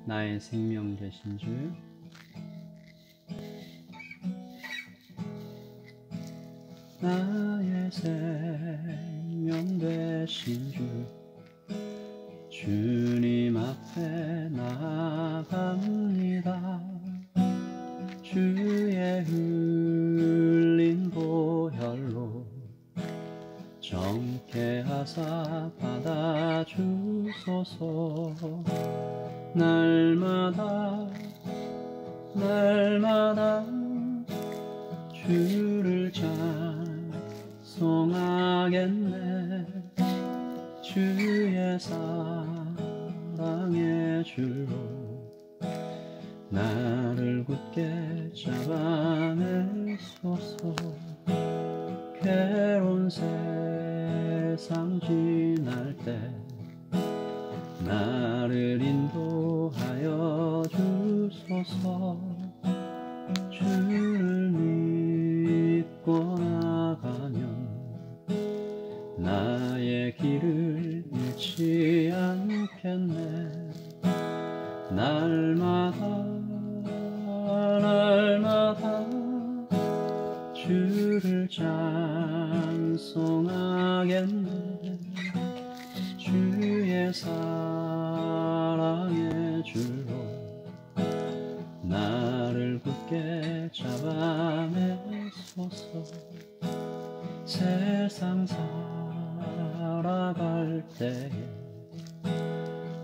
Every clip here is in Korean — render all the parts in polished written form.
나의 생명 되신 주, 나의 생명 되신 주, 주님 앞에 나아갑니다. 주의 흘린 보혈로 정케 하사 받아주소서. 날마다 주를 찬송하겠네. 주의 사랑의 줄로 나를 굳게 잡아내소서. 괴로운 세상 지날 때 나를 인도하여 주소서. 주를 믿고 나가면 나의 길을 잃지 않겠네. 날마다 주를 찬송하겠네. 주의 사랑의 줄로 나를 굳게 잡아내소서. 세상 살아갈 때에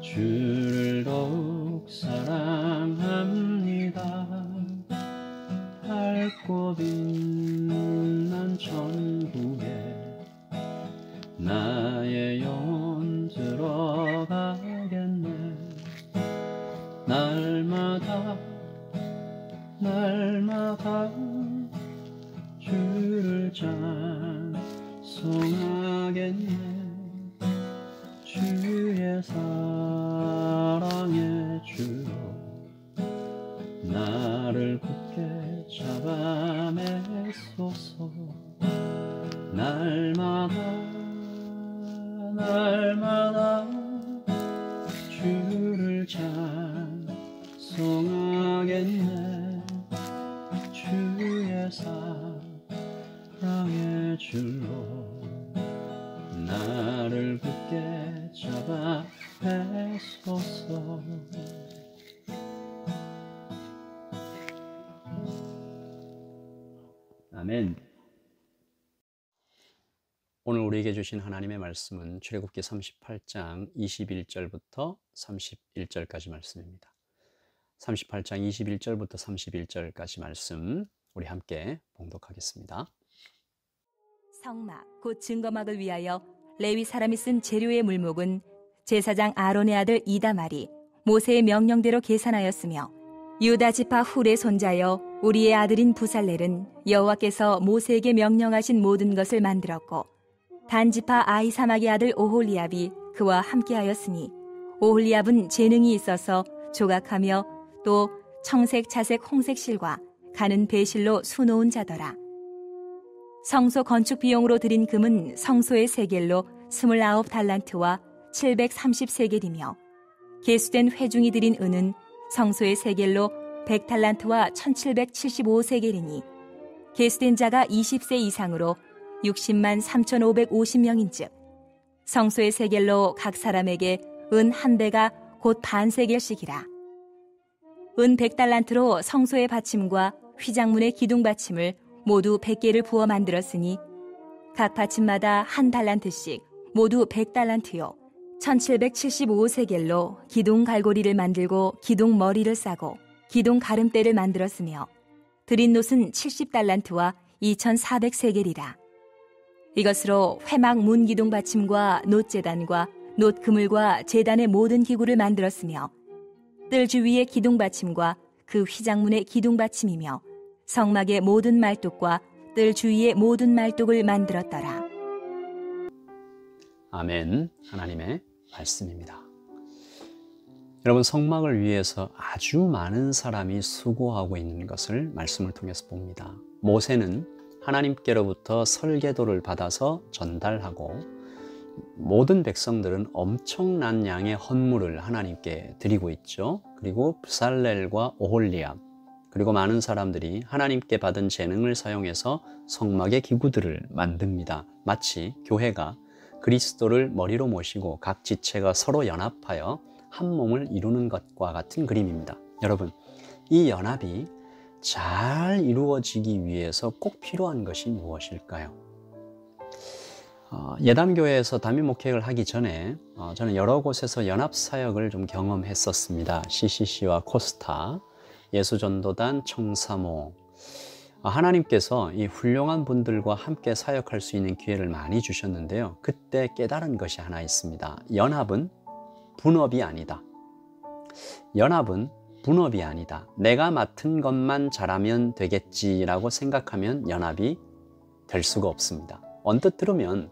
주를 더욱 사랑합니다. 밝고 빛난 천국에 나의 영혼 들어가겠네. 날마다 주를 찬송하겠네. 주의 사랑의 줄로 나를 굳게 잡아내소서. 날마다 주를 찬송하겠네. 주의 사랑의 줄로 나를 굳게 잡아내소서. 아멘. 오늘 우리에게 주신 하나님의 말씀은 출애굽기 38장 21절부터 31절까지 말씀입니다. 38장 21절부터 31절까지 말씀 우리 함께 봉독하겠습니다. 성막 곧 증거막을 위하여 레위 사람이 쓴 재료의 물목은 제사장 아론의 아들 이다말이 모세의 명령대로 계산하였으며, 유다 지파 훌의 손자여 우리의 아들인 부살렐은 여호와께서 모세에게 명령하신 모든 것을 만들었고, 단 지파 아히사막의 아들 오홀리압이 그와 함께하였으니, 오홀리압은 재능이 있어서 조각하며 또 청색, 자색, 홍색 실과 가는 배실로 수놓은 자더라. 성소 건축 비용으로 들인 금은 성소의 세겔로 29달란트와 730세겔이며, 계수된 회중이 들인 은은 성소의 세겔로 100달란트와 1775세겔이니, 계수된 자가 20세 이상으로 60만 3,550명인즉 성소의 세겔로 각 사람에게 은 한 대가 곧 반세겔씩이라. 은 100달란트로 성소의 받침과 휘장문의 기둥 받침을 모두 100개를 부어 만들었으니, 각 받침마다 한 달란트씩 모두 100달란트요 1775세겔로 기둥 갈고리를 만들고 기둥 머리를 싸고 기둥 가름대를 만들었으며, 드린 놋은 70달란트와 2400세겔이라. 이것으로 회막 문 기둥 받침과 놋 제단과 놋 그물과 제단의 모든 기구를 만들었으며, 뜰 주위의 기둥 받침과 그 휘장문의 기둥 받침이며 성막의 모든 말뚝과 뜰 주위의 모든 말뚝을 만들었더라. 아멘. 하나님의 말씀입니다. 여러분, 성막을 위해서 아주 많은 사람이 수고하고 있는 것을 말씀을 통해서 봅니다. 모세는 하나님께로부터 설계도를 받아서 전달하고, 모든 백성들은 엄청난 양의 헌물을 하나님께 드리고 있죠. 그리고 브살렐과 오홀리압, 그리고 많은 사람들이 하나님께 받은 재능을 사용해서 성막의 기구들을 만듭니다. 마치 교회가 그리스도를 머리로 모시고 각 지체가 서로 연합하여 한 몸을 이루는 것과 같은 그림입니다. 여러분, 이 연합이 잘 이루어지기 위해서 꼭 필요한 것이 무엇일까요? 예담교회에서 담임 목회를 하기 전에 저는 여러 곳에서 연합사역을 좀 경험했었습니다. CCC와 코스타, 예수전도단, 청사모. 하나님께서 이 훌륭한 분들과 함께 사역할 수 있는 기회를 많이 주셨는데요. 그때 깨달은 것이 하나 있습니다. 연합은 분업이 아니다. 연합은 분업이 아니다. 내가 맡은 것만 잘하면 되겠지라고 생각하면 연합이 될 수가 없습니다. 언뜻 들으면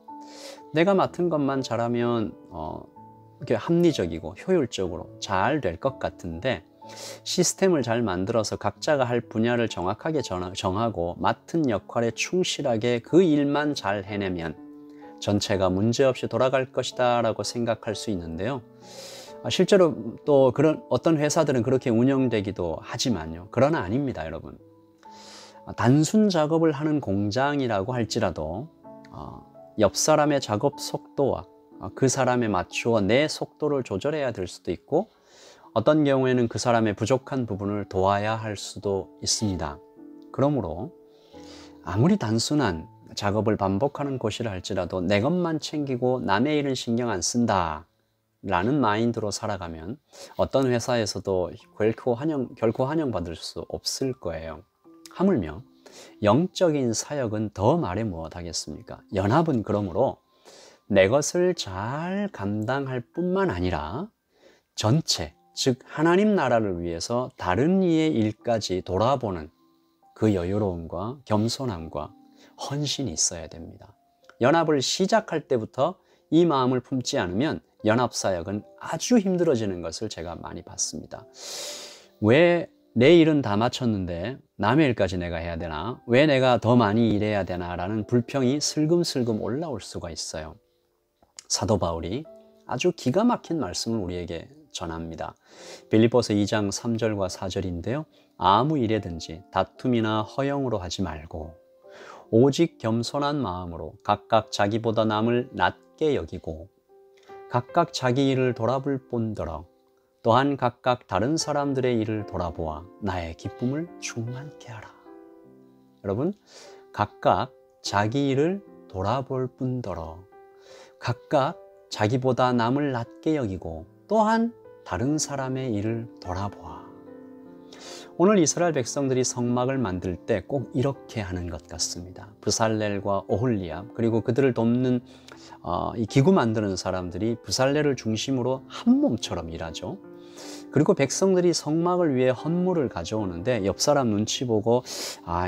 내가 맡은 것만 잘하면 이렇게 합리적이고 효율적으로 잘 될 것 같은데, 시스템을 잘 만들어서 각자가 할 분야를 정확하게 정하고 맡은 역할에 충실하게 그 일만 잘 해내면 전체가 문제없이 돌아갈 것이다 라고 생각할 수 있는데요. 실제로 또 어떤 회사들은 그렇게 운영되기도 하지만요. 그러나 아닙니다, 여러분. 단순 작업을 하는 공장이라고 할지라도 옆 사람의 작업 속도와 그 사람에 맞추어 내 속도를 조절해야 될 수도 있고, 어떤 경우에는 그 사람의 부족한 부분을 도와야 할 수도 있습니다. 그러므로 아무리 단순한 작업을 반복하는 곳이라 할지라도 내 것만 챙기고 남의 일은 신경 안 쓴다 라는 마인드로 살아가면 어떤 회사에서도 결코 환영받을 수 없을 거예요. 하물며 영적인 사역은 더 말해 무엇하겠습니까? 연합은 그러므로 내 것을 잘 감당할 뿐만 아니라 전체, 즉 하나님 나라를 위해서 다른 이의 일까지 돌아보는 그 여유로움과 겸손함과 헌신이 있어야 됩니다. 연합을 시작할 때부터 이 마음을 품지 않으면 연합사역은 아주 힘들어지는 것을 제가 많이 봤습니다. 왜 내 일은 다 마쳤는데 남의 일까지 내가 해야 되나? 왜 내가 더 많이 일해야 되나? 라는 불평이 슬금슬금 올라올 수가 있어요. 사도 바울이 아주 기가 막힌 말씀을 우리에게 전합니다. 빌립보서 2장 3절과 4절인데요. 아무 일에든지 다툼이나 허영으로 하지 말고 오직 겸손한 마음으로 각각 자기보다 남을 낮게 여기고 각각 자기 일을 돌아볼 뿐더러 또한 각각 다른 사람들의 일을 돌아보아 나의 기쁨을 충만케 하라. 여러분, 각각 자기 일을 돌아볼 뿐더러 각각 자기보다 남을 낮게 여기고 또한 다른 사람의 일을 돌아보아. 오늘 이스라엘 백성들이 성막을 만들 때 꼭 이렇게 하는 것 같습니다. 브살렐과 오홀리압, 그리고 그들을 돕는 이 기구 만드는 사람들이 브살렐을 중심으로 한 몸처럼 일하죠. 그리고 백성들이 성막을 위해 헌물을 가져오는데 옆 사람 눈치 보고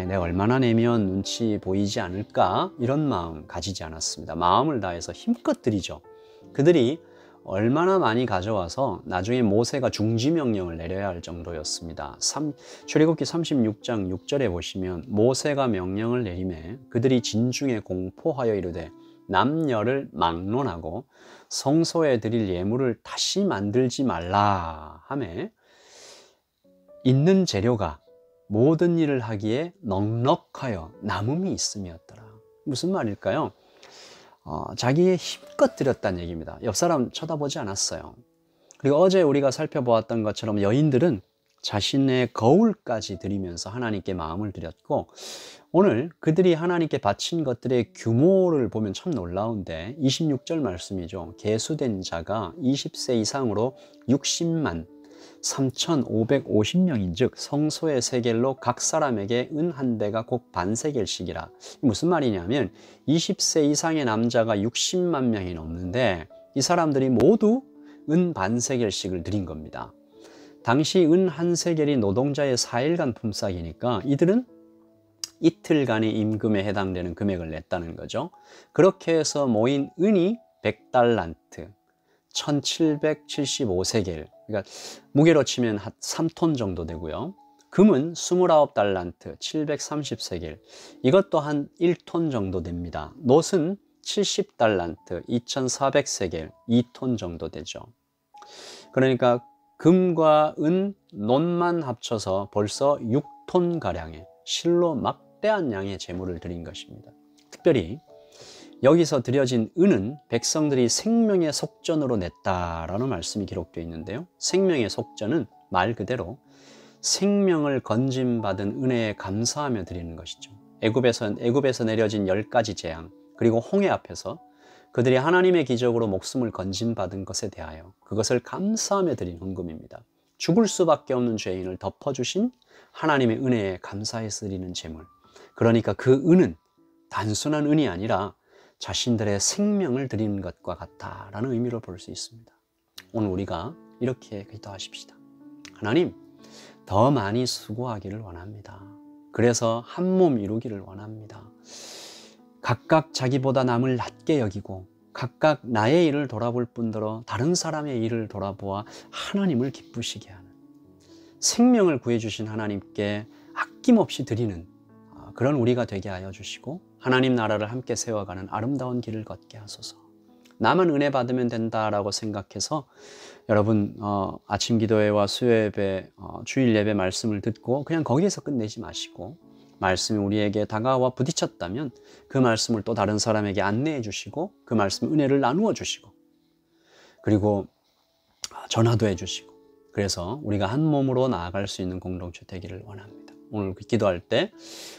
내가 얼마나 내면 눈치 보이지 않을까, 이런 마음 가지지 않았습니다. 마음을 다해서 힘껏 드리죠. 그들이 얼마나 많이 가져와서 나중에 모세가 중지명령을 내려야 할 정도였습니다. 출애굽기 36장 6절에 보시면 모세가 명령을 내리매 그들이 진중에 공포하여 이르되 남녀를 막론하고 성소에 드릴 예물을 다시 만들지 말라 하매 있는 재료가 모든 일을 하기에 넉넉하여 남음이 있음이었더라. 무슨 말일까요? 자기의 힘껏 드렸다는 얘기입니다. 옆 사람 쳐다보지 않았어요. 그리고 어제 우리가 살펴보았던 것처럼 여인들은 자신의 거울까지 드리면서 하나님께 마음을 드렸고, 오늘 그들이 하나님께 바친 것들의 규모를 보면 참 놀라운데 26절 말씀이죠. 계수된 자가 20세 이상으로 60만 3,550명인 즉 성소의 세겔로 각 사람에게 은 한 대가 곧 반세겔씩이라. 무슨 말이냐면 20세 이상의 남자가 60만 명이 넘는데 이 사람들이 모두 은 반세겔씩을 드린 겁니다. 당시 은 한 세겔이 노동자의 4일간 품삯이니까 이들은 이틀간의 임금에 해당되는 금액을 냈다는 거죠. 그렇게 해서 모인 은이 100달란트, 1775세겔, 그러니까 무게로 치면 한 3톤 정도 되고요. 금은 29달란트, 730세겔, 이것 또한 1톤 정도 됩니다. 놋은 70달란트, 2400세겔, 2톤 정도 되죠. 그러니까 금과 은, 논만 합쳐서 벌써 6톤가량의 실로 막대한 양의 제물을 드린 것입니다. 특별히 여기서 드려진 은은 백성들이 생명의 속전으로 냈다라는 말씀이 기록되어 있는데요. 생명의 속전은 말 그대로 생명을 건짐받은 은혜에 감사하며 드리는 것이죠. 애굽에서 내려진 10가지 재앙, 그리고 홍해 앞에서 그들이 하나님의 기적으로 목숨을 건짐받은 것에 대하여 그것을 감사하며 드린 헌금입니다. 죽을 수밖에 없는 죄인을 덮어주신 하나님의 은혜에 감사해서 드리는 제물. 그러니까 그 은은 단순한 은이 아니라 자신들의 생명을 드리는 것과 같다라는 의미로 볼 수 있습니다. 오늘 우리가 이렇게 기도하십시다. 하나님, 더 많이 수고하기를 원합니다. 그래서 한 몸 이루기를 원합니다. 각각 자기보다 남을 낮게 여기고 각각 나의 일을 돌아볼 뿐더러 다른 사람의 일을 돌아보아 하나님을 기쁘시게 하는, 생명을 구해주신 하나님께 아낌없이 드리는 그런 우리가 되게 하여 주시고 하나님 나라를 함께 세워가는 아름다운 길을 걷게 하소서. 나만 은혜 받으면 된다라고 생각해서 여러분 아침 기도회와 수요예배, 주일 예배 말씀을 듣고 그냥 거기에서 끝내지 마시고, 말씀이 우리에게 다가와 부딪혔다면 그 말씀을 또 다른 사람에게 안내해 주시고 그 말씀 은혜를 나누어 주시고 그리고 전화도 해 주시고, 그래서 우리가 한 몸으로 나아갈 수 있는 공동체 되기를 원합니다. 오늘 기도할 때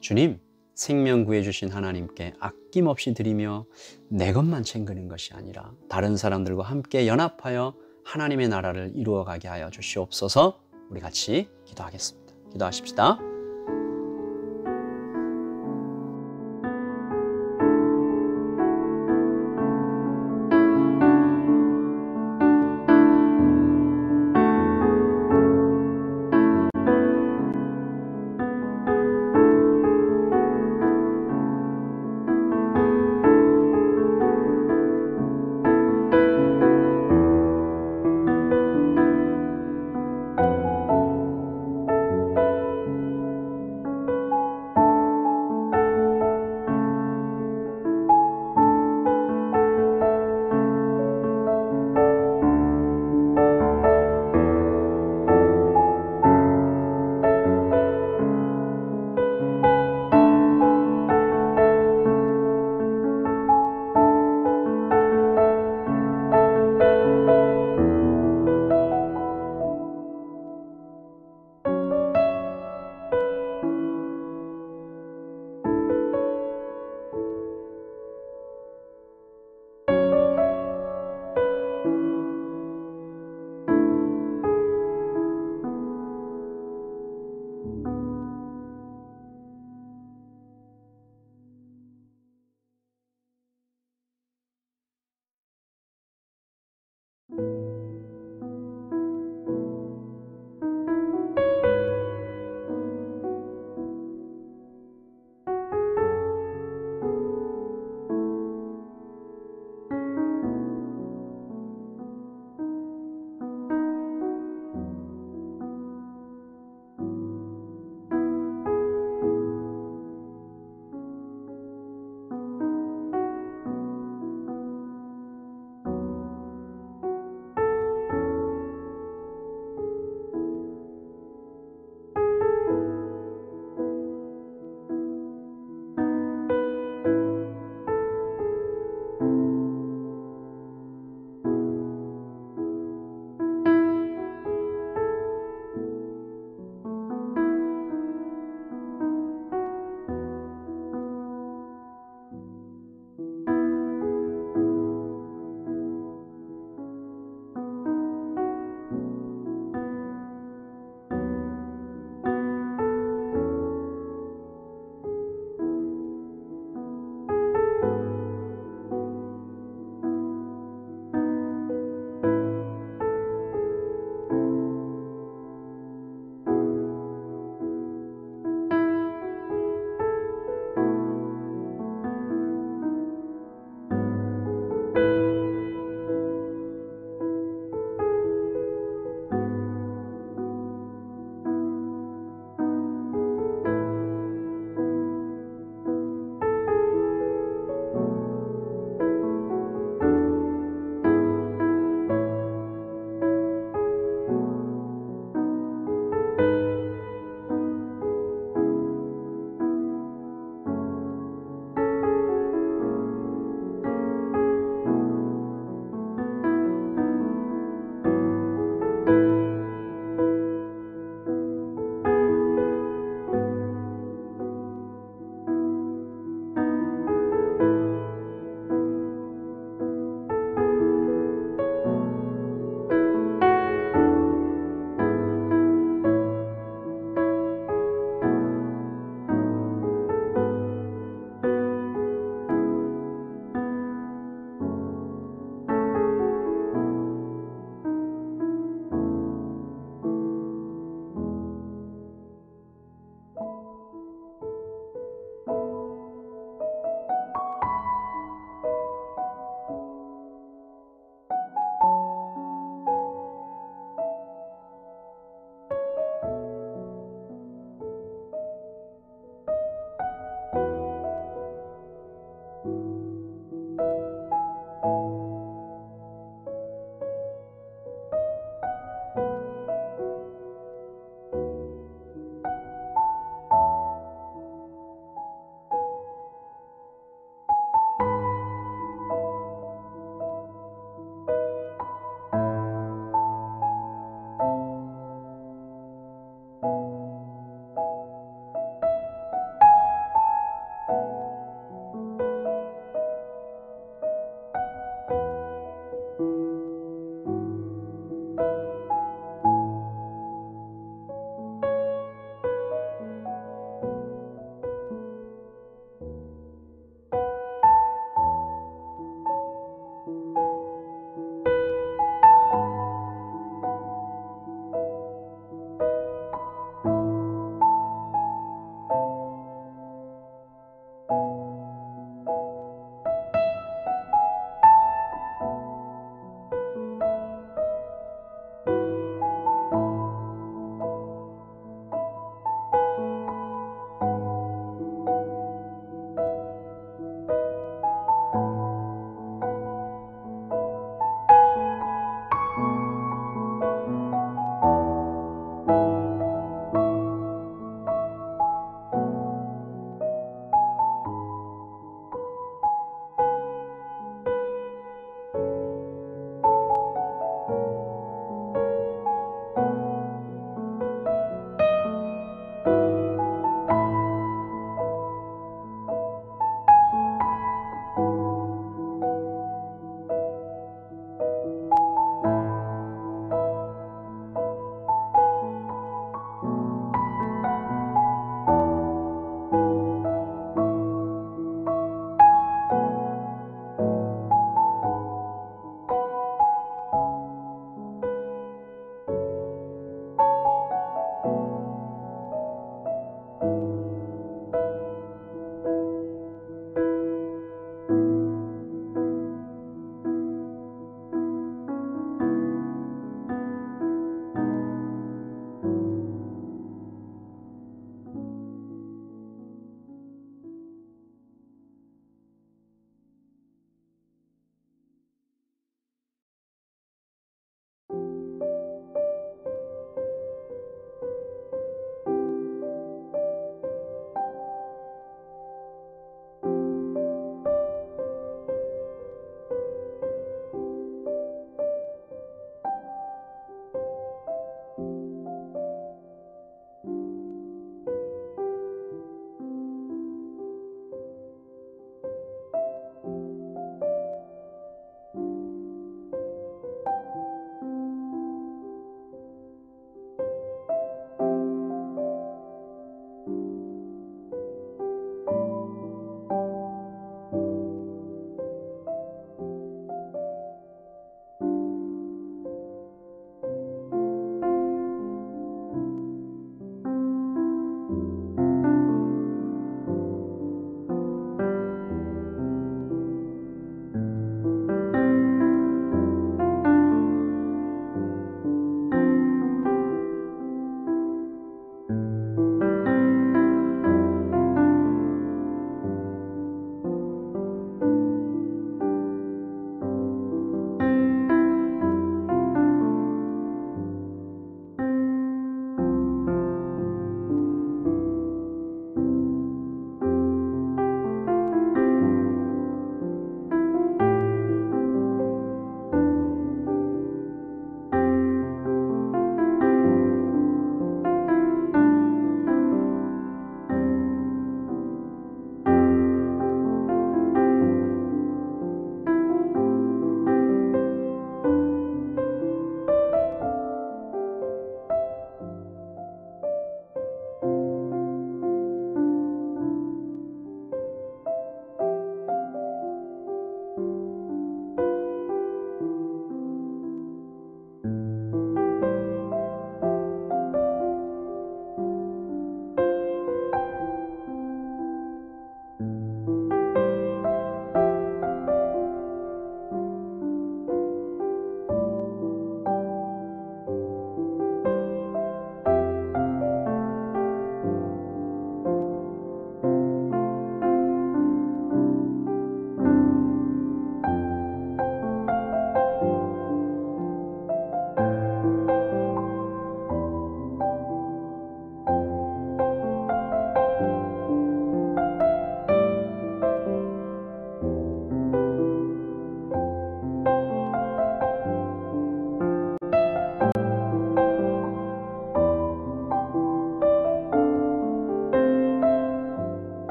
주님, 생명 구해주신 하나님께 아낌없이 드리며 내 것만 챙기는 것이 아니라 다른 사람들과 함께 연합하여 하나님의 나라를 이루어가게 하여 주시옵소서. 우리 같이 기도하겠습니다. 기도하십시다.